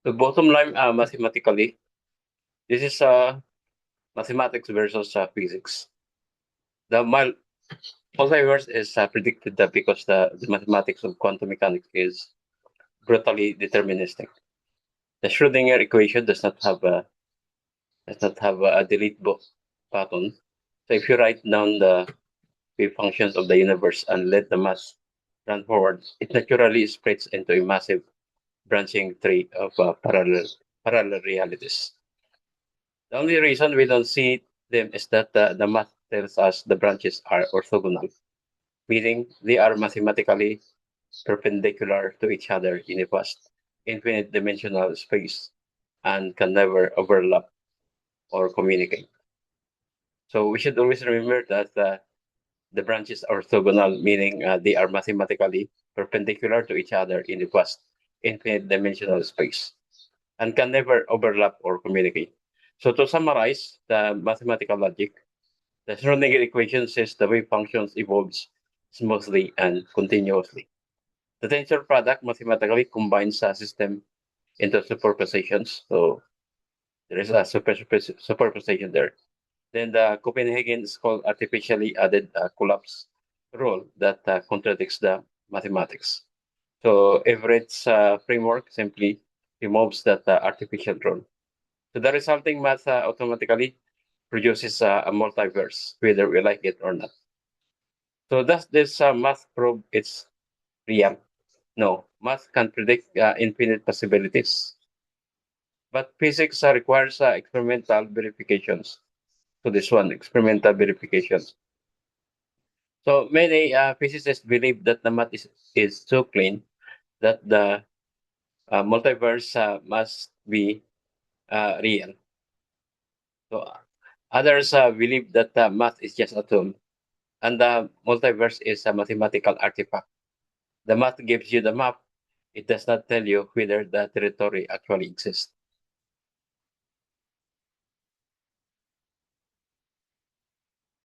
The bottom line, mathematically, this is mathematics versus physics. The multiverse is predicted that because the mathematics of quantum mechanics is brutally deterministic. The Schrödinger equation does not have a delete button. So if you write down the wave functions of the universe and let the math run forward, it naturally spreads into a massive branching tree of parallel realities. The only reason we don't see them is that the math tells us the branches are orthogonal, meaning they are mathematically perpendicular to each other in a vast, infinite dimensional space and can never overlap or communicate. So we should always remember that the branches are orthogonal, meaning they are mathematically perpendicular to each other in a vast, infinite dimensional space and can never overlap or communicate. So to summarize the mathematical logic, the Schrödinger equation says the wave functions evolves smoothly and continuously. The tensor product mathematically combines a system into superpositions. So there is a superposition there. Then the Copenhagen is called artificially added collapse rule that contradicts the mathematics. So Everett's framework simply removes that artificial rule. So the resulting math automatically produces a multiverse, whether we like it or not. So does this math prove it's real? No, math can predict infinite possibilities, but physics requires experimental verifications. So this one, experimental verifications. So many physicists believe that the math is so clean that the multiverse must be real. So others believe that math is just a tool and the multiverse is a mathematical artifact. The math gives you the map. It does not tell you whether the territory actually exists.